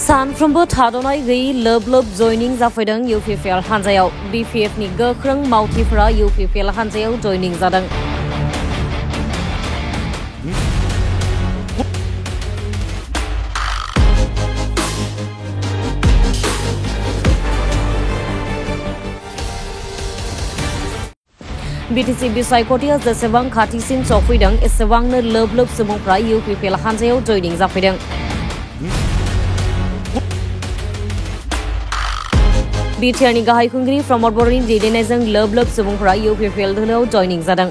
सानफ्रोमबो थाद'नाय गैयै लोब लोब जयनिं जाफैदों इउपिपिएल हानजायाव बिपिएफनि गोख्रों मावथिफोरा इउपिपिएल हानजायाव जयनिं जादों। बिटिसि बिसायख'थिया जेसेबां खाथिसिन सफैदों एसेबांनो लोब लोब सुबुंफ्रा इउपिपिएल हानजायाव जयनिं जाफैदों। बिटिआरनि गाहाय खुंगिरि प्रमद बर'नि दैदेननायजों लोब लोब सुबुंफोरा इउपिपिएल दोलोआव जयनिं जादों।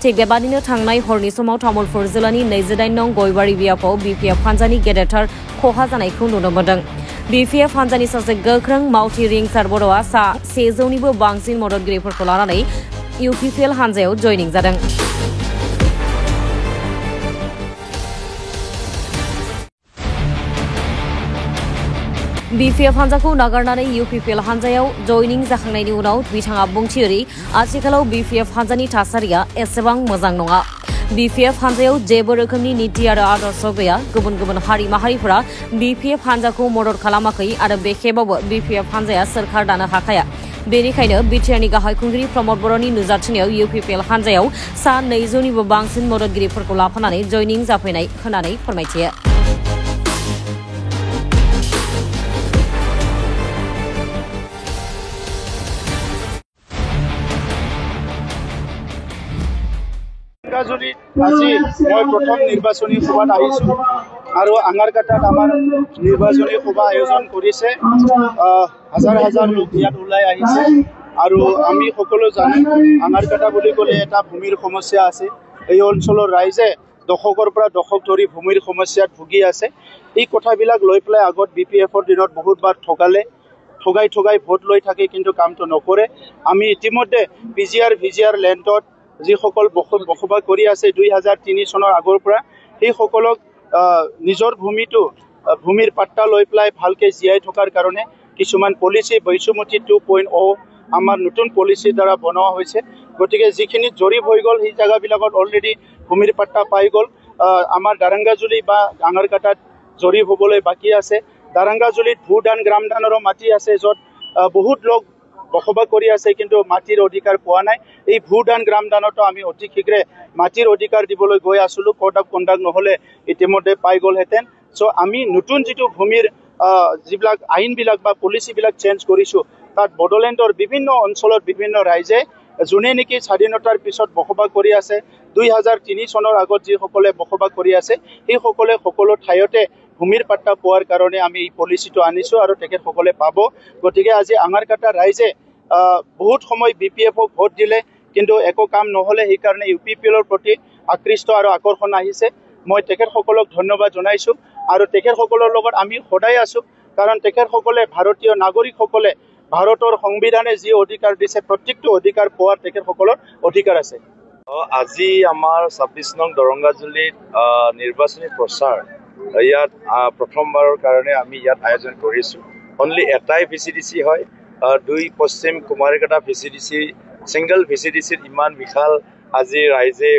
थिग बेबादिनो थांनाय हरनि समाव तामुलपुर जिल्लानि 28 नं गयबारि बियाफाव बिपिएफ हानजानि गेदेरथार खहा जानायखौ नुनो मोन्दों। बिपिएफ हानजानि सासे गोख्रों मावथि रिंसार बर'आ सा 100निबो बांसिन मददगिरिफोरखौ लानानै इउपिपिएल हानजायाव जयनिं जादों। बिपिएफ हानजाखौ नागारनानै इउपिपिएल हानजायाव जयनिं जाखांनायनि उनाव बिथाङा बुंथियोदि आथिखालाव बिपिएफ हानजानि थासारिया एसेबां मोजां नङा। बिपिएफ हानजायाव जेबो रोखोमनि नीति आरो आदर्श गैया। गुबुन गुबुन हारि माहारिफोरा बिपिएफ हानजाखौ मदद खालामाखै आरो बे खेबावबो बिपिएफ हानजाया सोरखार दानो हाखाया। बेनिखायनो बिटिआरनि गाहाय खुंगिरि प्रमद बर'नि नुजाथिनायाव इउपिपिएल हानजायाव सा 200निबो बांसिन मददगिरिफोरखौ लाफानानै जयनिं जाफैनाय होननानै फोरमायथियो। আজি মই প্ৰথম নিৰ্বাচনী সভাত আহিছোঁ আৰু আঙাৰকাটাত আমাৰ নিৰ্বাচনী সভা আয়োজন কৰিছে। হাজাৰ হাজাৰ লোক ইয়াত ওলাই আহিছে আৰু আমি সকলো জানো আঙাৰকাটা বুলি ক'লে এটা ভূমিৰ সমস্যা আছে। এই অঞ্চলৰ ৰাইজে দশকৰ পৰা দশক ধৰি ভূমিৰ সমস্যাত ভুগি আছে। এই কথাবিলাক লৈ পেলাই আগত বিপিএফৰ দিনত বহুতবাৰ ঠগাই ভোট লৈ থাকে, কিন্তু কামটো নকৰে। আমি ইতিমধ্যে ভিজিআৰ লেণ্ডত যিসকল বসবাস কৰি আছে 2003 চনৰ আগৰ পৰা সেইসকলক নিজৰ ভূমিৰ পাট্টা লৈ পেলাই ভালকৈ জীয়াই থকাৰ কাৰণে কিছুমান পলিচি বৈচুমতি 2.0 আমাৰ নতুন পলিচিৰ দ্বাৰা বনোৱা হৈছে। গতিকে যিখিনি জৰীপ হৈ গ'ল সেই জেগাবিলাকত অলৰেডি ভূমিৰ পাট্টা পাই গ'ল। আমাৰ দাৰাংগাজুলি বা আঙাৰকাটাত জৰীপ হ'বলৈ বাকী আছে। দাৰাংগাজুলিত ভূদান গ্ৰামদানৰো মাটি আছে, য'ত বহুত লোক বসবাস কৰি আছে কিন্তু মাটিৰ অধিকাৰ পোৱা নাই। এই ভূদান গ্ৰামদানতো আমি অতি শীঘ্ৰে মাটিৰ অধিকাৰ দিবলৈ গৈ আছিলোঁ। কোড অফ কণ্ডাক্ট নহ'লে ইতিমধ্যে পাই গ'লহেঁতেন। চ' আমি নতুন যিটো ভূমিৰ যিবিলাক আইনবিলাক বা পলিচিবিলাক চেঞ্জ কৰিছোঁ, তাত বড়োলেণ্ডৰ বিভিন্ন অঞ্চলত বিভিন্ন ৰাইজে যোনে নেকি স্বাধীনতাৰ পিছত বসবাস কৰি আছে, 2003 চনৰ আগত যিসকলে বসবাস কৰি আছে সেইসকলে সকলো ঠাইতে ভূমিৰ পাট্টা পোৱাৰ কাৰণে আমি এই পলিচিটো আনিছোঁ আৰু তেখেতসকলে পাব। গতিকে আজি আঙাৰকাটা ৰাইজে বহুত সময় বিপিএফক ভোট দিলে, কিন্তু একো কাম নহ'লে। সেইকাৰণে ইউপিপিএলৰ প্ৰতি আকৃষ্ট আৰু আকৰ্ষণ আহিছে। মই তেখেতসকলক ধন্যবাদ জনাইছোঁ আৰু তেখেতসকলৰ লগত আমি সদায় আছোঁ, কাৰণ তেখেতসকলে ভাৰতীয় নাগৰিকসকলে ভাৰতৰ সংবিধানে যি অধিকাৰ দিছে প্ৰত্যেকটো অধিকাৰ পোৱাৰ তেখেতসকলৰ অধিকাৰ আছে। আজি আমাৰ 26 নং দৰংগাজুলিত নিৰ্বাচনী প্ৰচাৰ ইয়াত প্ৰথমবাৰৰ কাৰণে আমি ইয়াত আয়োজন কৰিছোঁ। অনলি এটাই ভিচিডিচি হয়, 2 পশ্চিম কুমাৰীকাটা ভিচিডিচি, ছিংগল ভিচিডিচিত ইমান বিশাল আজি ৰাইজে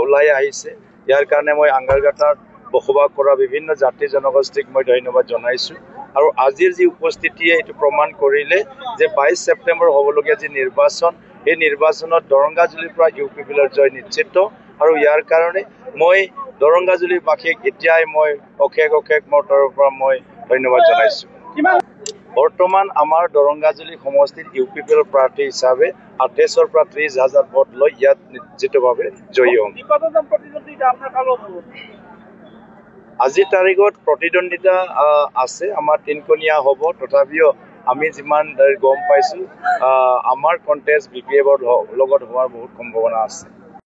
ওলাই আহিছে। ইয়াৰ কাৰণে মই আঙাৰকাটাত বসবাস কৰা বিভিন্ন জাতি জনগোষ্ঠীক মই ধন্যবাদ জনাইছোঁ। আৰু আজিৰ যি উপস্থিতিয়ে এইটো প্ৰমাণ কৰিলে যে 22 ছেপ্টেম্বৰ হ'বলগীয়া যি নিৰ্বাচন, এই নিৰ্বাচনত দৰংগাজুলিৰ পৰা ইউপিপিএলৰ জয় নিশ্চিত। আৰু ইয়াৰ কাৰণে মই দৰংগাজুলিবাসীক এতিয়াই মই অশেষ মোৰ তৰফৰ পৰা মই ধন্যবাদ জনাইছোঁ। বৰ্তমান আমাৰ দৰংগাজুলি সমষ্টিত ইউপিপিএলৰ প্ৰাৰ্থী হিচাপে 28ৰ পৰা 30,000 ভোট লৈ ইয়াত নিশ্চিতভাৱে জয়ী হ'ম। আজিৰ তাৰিখত প্ৰতিদ্বন্দ্বিতা আছে, আমাৰ 3কোণীয়া হ'ব। তথাপিও আমি যিমান গম পাইছোঁ আমাৰ কণ্টেষ্ট বিপিএফৰ লগত হোৱাৰ বহুত সম্ভাৱনা আছে।